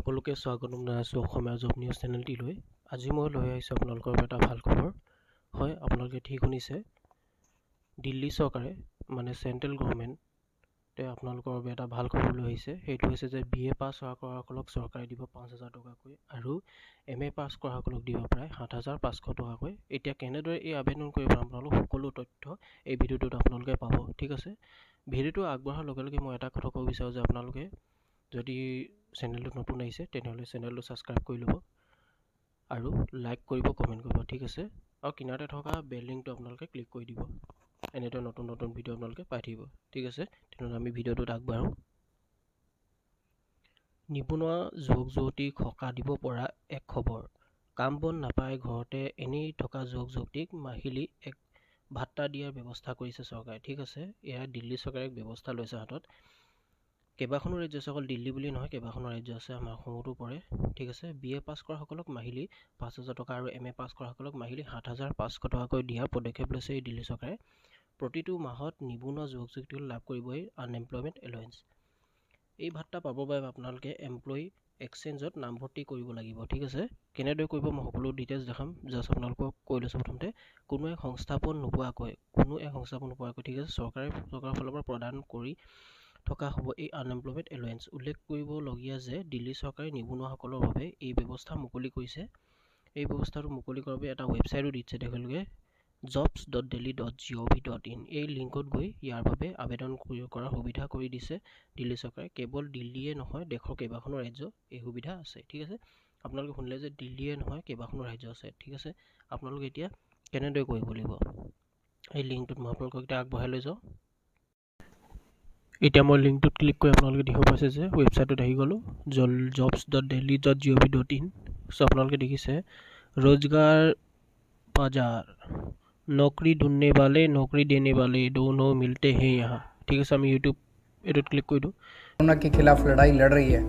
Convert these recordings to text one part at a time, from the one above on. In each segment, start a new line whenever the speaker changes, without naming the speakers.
সকলোকে স্বাগতম জনাইছোঁ অসমীয়া জব নিউজ চেনেলটিলৈ। আজি মই লৈ আহিছোঁ আপোনালোকৰ বাবে এটা ভাল খবৰ। হয়, আপোনালোকে ঠিক শুনিছে, দিল্লী চৰকাৰে মানে চেণ্ট্ৰেল গভৰ্ণমেণ্টে আপোনালোকৰ বাবে এটা ভাল খবৰ লৈ আহিছে। সেইটো হৈছে যে BA পাছ কৰাসকলক চৰকাৰে দিব 5,000 টকাকৈ আৰু MA পাছ কৰাসকলক দিব প্ৰায় 7,500 টকাকৈ। এতিয়া কেনেদৰে এই আবেদন কৰিব আপোনালোক সকলো তথ্য এই ভিডিঅ'টোত আপোনালোকে পাব। ঠিক আছে, ভিডিঅ'টো আগবঢ়াৰ লগে লগে মই এটা কথা ক'ব বিচাৰোঁ যে আপোনালোকে যদি চেনেলটো নতুন আহিছে তেনেহ'লে চেনেলটো ছাবস্ক্ৰাইব কৰি ল'ব আৰু লাইক কৰিব, কমেণ্ট কৰিব। ঠিক আছে, আৰু কিনাৰতে থকা বেল লিংকটো আপোনালোকে ক্লিক কৰি দিব। এনেদৰে নতুন নতুন ভিডিঅ' আপোনালোকে পাই থাকিব। ঠিক আছে, তেনেহ'লে আমি ভিডিঅ'টোত আগবাঢ়োঁ। নিবনুৱা যুৱক যুৱতীক সকাহ দিব পৰা এক খবৰ। কাম বন নাপাই ঘৰতে এনেই থকা যুৱক যুৱতীক মাহিলী এক ভাত্তা দিয়াৰ ব্যৱস্থা কৰিছে চৰকাৰে। ঠিক আছে, এয়া দিল্লী চৰকাৰে এক ব্যৱস্থা লৈছে হাতত। কেইবাখনো ৰাজ্য আছে, অকল দিল্লী বুলি নহয়, কেইবাখনো ৰাজ্য আছে, আমাৰ অসমতো পৰে। ঠিক আছে, BA পাছ কৰাসকলক মাহিলী 5,000 টকা আৰু MA পাছ কৰাসকলক মাহিলী 7,500 টকাকৈ দিয়াৰ পদক্ষেপ লৈছে এই দিল্লী চৰকাৰে। প্ৰতিটো মাহত নিবনুৱা যুৱক যুৱতীসকলে লাভ কৰিবই আনএমপ্লয়মেণ্ট এলাউৱেঞ্চ। এই ভাত্তা পাবৰ বাবে আপোনালোকে এমপ্লয়ী এক্সচেঞ্জত নামভৰ্তি কৰিব লাগিব। ঠিক আছে, কেনেদৰে কৰিব মই সকলো ডিটেইলছ দেখাম। জাষ্ট আপোনালোকক কৈ লৈছোঁ প্ৰথমতে, কোনো এক সংস্থাপন নোপোৱাকৈ ঠিক আছে, চৰকাৰৰ ফালৰ পৰা প্ৰদান কৰি থকা হ'ব এই আনএমপ্লয়মেণ্ট এলাউৱেঞ্চ। উল্লেখ কৰিবলগীয়া যে দিল্লী চৰকাৰে নিবনুৱাসকলৰ বাবে এই ব্যৱস্থা মুকলি কৰিছে। এই ব্যৱস্থাটো মুকলি কৰাৰ বাবে এটা ৱেবছাইটো দিছে তেখেতলোকে, jobs.delhi.gov.in। এই লিংকত গৈ ইয়াৰ বাবে আবেদন কৰাৰ সুবিধা কৰি দিছে দিল্লী চৰকাৰে। কেৱল দিল্লীয়ে নহয়, দেশৰ কেইবাখনো ৰাজ্য এই সুবিধা আছে। ঠিক আছে, আপোনালোকে শুনিলে যে দিল্লীয়ে নহয়, কেইবাখনো ৰাজ্য আছে। ঠিক আছে, আপোনালোকে এতিয়া কেনেদৰে কৰিব লাগিব এই লিংকটোত মই আপোনালোকক এতিয়া আগবঢ়াই লৈ যাওঁ। এতিয়া মই লিংকটোত ক্লিক কৰি আপোনালোকে দেখিব পাইছে যে ৱেবছাইটত আহি গ'লোঁ, jobs.delhi.gov.in। চ' আপোনালোকে দেখিছে रोजगार बाजार, नौकरी ढूंढने वाले नौकरी देने वाले दोनों मिलते हैं यहाँ। ठीक है, আমি यूट्यूब एडिट क्लिक कर दूँ।
कोरोना के खिलाफ लड़ाई लड़ रही है,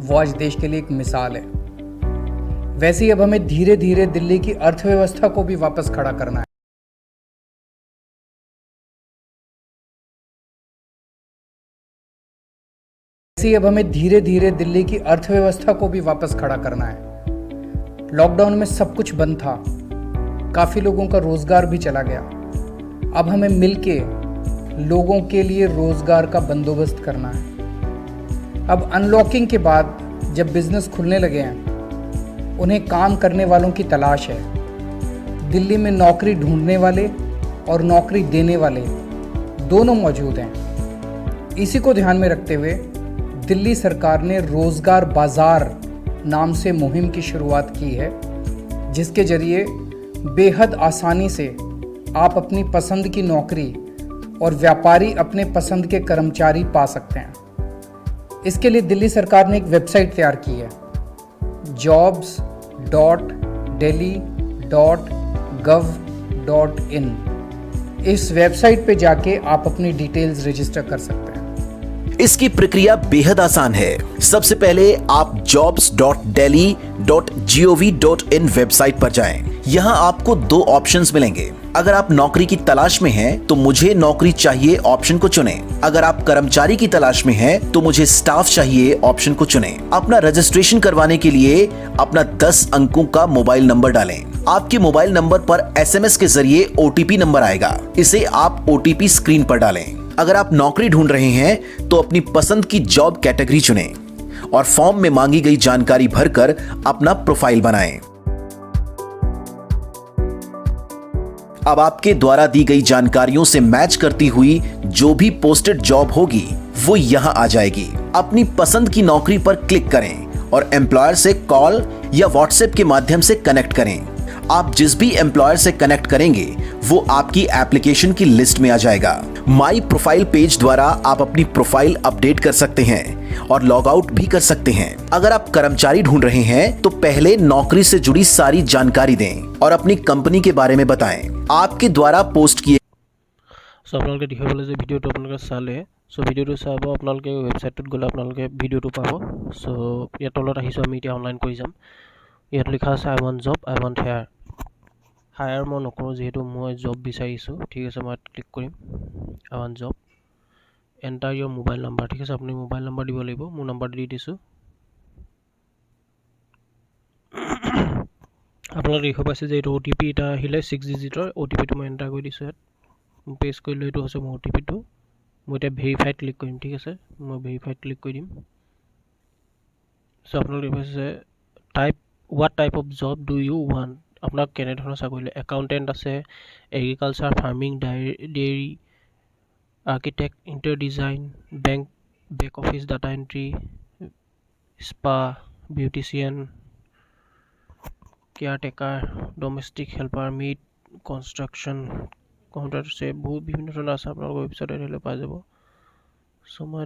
वो आज देश के लिए एक मिसाल है। वैसे ही अब हमें धीरे धीरे दिल्ली की अर्थव्यवस्था को भी वापस खड़ा करना है। अब हमें धीरे धीरे दिल्ली की अर्थव्यवस्था को भी वापस खड़ा करना है। लॉकडाउन में सब कुछ बंद था, काफी लोगों का रोजगार भी चला गया। अब हमें मिलके लोगों के लिए रोजगार का बंदोबस्त करना है। अब अनलॉकिंग के बाद जब बिजनेस खुलने लगे हैं, उन्हें काम करने वालों की तलाश है। दिल्ली में नौकरी ढूंढने वाले और नौकरी देने वाले दोनों मौजूद हैं। इसी को ध्यान में रखते हुए दिल्ली सरकार ने रोजगार बाजार नाम से मुहिम की शुरुआत की है, जिसके जरिए बेहद आसानी से आप अपनी पसंद की नौकरी और व्यापारी अपने पसंद के कर्मचारी पा सकते हैं। इसके लिए दिल्ली सरकार ने एक वेबसाइट तैयार की है, jobs.delhi.gov.in। इस वेबसाइट पे जाके आप अपनी डिटेल्स रजिस्टर कर सकते हैं।
इसकी प्रक्रिया बेहद आसान है। सबसे पहले आप jobs.delhi.gov.in वेबसाइट पर जाएं। यहाँ आपको दो ऑप्शंस मिलेंगे। अगर आप नौकरी की तलाश में हैं तो मुझे नौकरी चाहिए ऑप्शन को चुनें। अगर आप कर्मचारी की तलाश में हैं तो मुझे स्टाफ चाहिए ऑप्शन को चुनें। अपना रजिस्ट्रेशन करवाने के लिए अपना 10 अंकों का मोबाइल नंबर डालें। आपके मोबाइल नंबर पर SMS के जरिए OTP नंबर आएगा, इसे आप OTP स्क्रीन पर डालें। अगर आप नौकरी ढूंढ रहे हैं तो अपनी पसंद की जॉब कैटेगरी चुनें और फॉर्म में मांगी गई जानकारी भरकर अपना प्रोफाइल बनाएं। अब आपके द्वारा दी गई जानकारियों से मैच करती हुई जो भी पोस्टेड जॉब होगी वो यहां आ जाएगी। अपनी पसंद की नौकरी पर क्लिक करें और एम्प्लॉयर से कॉल या व्हाट्सएप के माध्यम से कनेक्ट करें। आप जिस भी एम्प्लॉयर से कनेक्ट करेंगे वो आपकी एप्लीकेशन की लिस्ट में आ जाएगा। माई प्रोफाइल पेज द्वारा आप अपनी प्रोफाइल अपडेट कर सकते हैं और लॉग आउट भी कर सकते हैं। अगर आप कर्मचारी ढूंढ रहे हैं तो पहले नौकरी से जुड़ी सारी जानकारी दें और अपनी कंपनी के बारे में बताएं। आपके द्वारा पोस्ट किए
আপোনালোকে দেখিবলৈ যে ভিডিঅ'টো আপোনালোকে চালে। চ' ভিডিঅ'টো চাব, আপোনালোকে ৱেবছাইটটোত গ'লে আপোনালোকে ভিডিঅ'টো পাব। চ' ইয়াৰ তলত আহিছোঁ, আমি এতিয়া অনলাইন কৰি যাম। ইয়াত লিখা আছে I want job, I want hair। Higher মই নকৰোঁ যিহেতু মই জব বিচাৰিছোঁ। ঠিক আছে, মই ক্লিক কৰিম I want job। Enter your mobile number. ঠিক আছে, আপুনি মোবাইল নাম্বাৰ দিব লাগিব। মোৰ নাম্বাৰটো দি দিছোঁ। আপোনালোকে দেখুৱাই পাইছে যে এইটো OTP এটা আহিলে 6 ডিজিটৰ OTPটো মই এণ্টাৰ কৰি দিছোঁ ইয়াত পেষ্ট কৰিলোঁ এইটো হৈছে মোৰ OTPটো মই এতিয়া ভেৰিফাইড ক্লিক কৰিম ঠিক আছে মই ভেৰিফাইড ক্লিক কৰি দিম চ' আপোনালোকে দেখুৱাই পাইছে what type of job do you want আপোনাক কেনেধৰণৰ চাকৰি লাগে একাউণ্টেণ্ট আছে agriculture farming dairy architect interior design back office data entry spa beautician caretaker domestic helper maid construction computer আছে বহুত বিভিন্ন ধৰণৰ আছে আপোনালোকৰ ৱেবছাইটত আহিলে পাই যাব চ' মই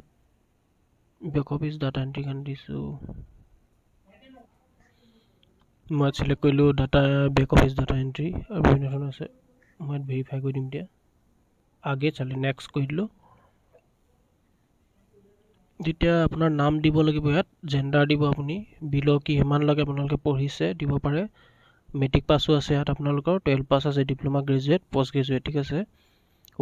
বেক অফিচ ডাটা এণ্ট্ৰি কাৰণে দিছোঁ মই চিলেক্ট কৰিলোঁ বেক অফিচ ডাটা এণ্ট্ৰি আৰু বিভিন্ন ধৰণৰ আছে মই ভেৰিফাই কৰি দিম এতিয়া আগে চালি নেক্সট কৰি দিলোঁ তেতিয়া আপোনাৰ নাম দিব লাগিব ইয়াত জেণ্ডাৰ দিব আপুনি বিল' কিমানলৈকে আপোনালোকে পঢ়িছে দিব পাৰে মেট্ৰিক পাছো আছে ইয়াত আপোনালোকৰ 12 পাছ আছে ডিপ্ল'মা গ্ৰেজুৱেট পষ্ট গ্ৰেজুৱেট ঠিক আছে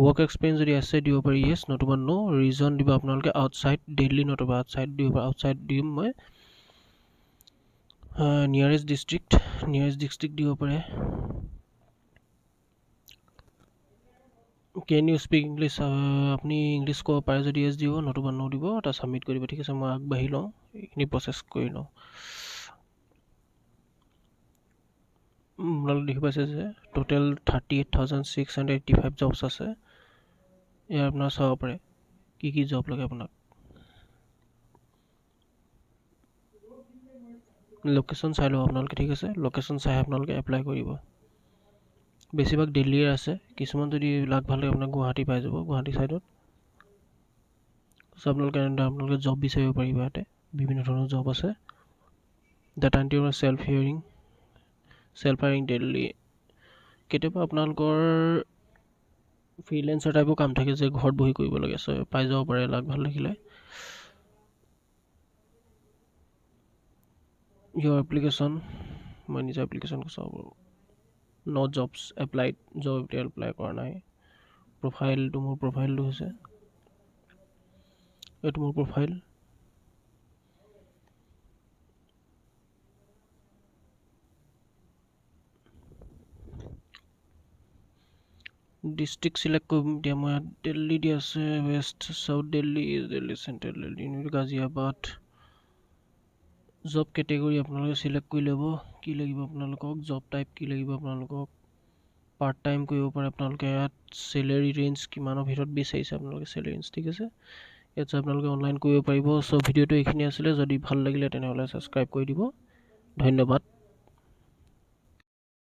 ৱৰ্ক এক্সপিৰিয়েঞ্চ যদি আছে দিব পাৰি য়েছ নতুবা নো ৰিজন দিব আপোনালোকে আউটছাইড দিল্লী নতুবা আউটছাইড দিব পাৰে আউটছাইড দিম মই নিয়াৰেষ্ট ডিষ্ট্ৰিক্ট দিব পাৰে কেন ইউ স্পীক ইংলিছ আপুনি ইংলিছ ক'ব পাৰে যদি য়েছ দিব নতুবা নো দিব এটা ছাবমিট কৰি দিব ঠিক আছে মই আগবাঢ়ি লওঁ এইখিনি প্ৰচেছ কৰি লওঁ আপোনালোকে দেখি পাইছে যে টোটেল 38,685 জবছ আছে ইয়াৰ আপোনাৰ চাব পাৰে কি জব লাগে আপোনাক লোকেশ্যন চাই লওক আপোনালোকে ঠিক আছে লোকেশ্যন চাই আপোনালোকে এপ্লাই কৰিব বেছিভাগ দিল্লীৰ আছে কিছুমান যদি লাগ ভাল লাগে আপোনাক গুৱাহাটী পাই যাব গুৱাহাটী ছাইডত চ' আপোনালোকে জব বিচাৰিব পাৰিব ইয়াতে বিভিন্ন ধৰণৰ জব আছে data entry self hiring Delhi কেতিয়াবা আপোনালোকৰ ফ্ৰিলেন্সাৰ টাইপৰ কাম থাকে যে ঘৰত বহি কৰিব লাগে চ' পাই যাব পাৰে লাগ ভাল লাগিলে your application মই নিজৰ এপ্লিকেশ্যনটো চাব নো জবছ এপ্লাইড জব এতিয়া এপ্লাই কৰা নাই প্ৰফাইলটো মোৰ প্ৰফাইলটো হৈছে এইটো মোৰ প্ৰফাইল ডিষ্ট্ৰিক্ট চিলেক্ট কৰিম এতিয়া মই ইয়াত দিল্লী দি আছে west south Delhi central Delhi Ghaziabad job category আপোনালোকে চিলেক্ট কৰি ল'ব কি লাগিব আপোনালোকক জব টাইপ কি লাগিব আপোনালোকক পাৰ্ট টাইম কৰিব পাৰে আপোনালোকে ইয়াত চেলেৰী ৰেঞ্জ কিমানৰ ভিতৰত বিচাৰিছে আপোনালোকে চেলেৰী ৰেঞ্জ ঠিক আছে ইয়াত আপোনালোকে অনলাইন কৰিব পাৰিব চ' ভিডিঅ'টো এইখিনি আছিলে যদি ভাল লাগিলে তেনেহ'লে ছাবস্ক্ৰাইব কৰি দিব ধন্যবাদ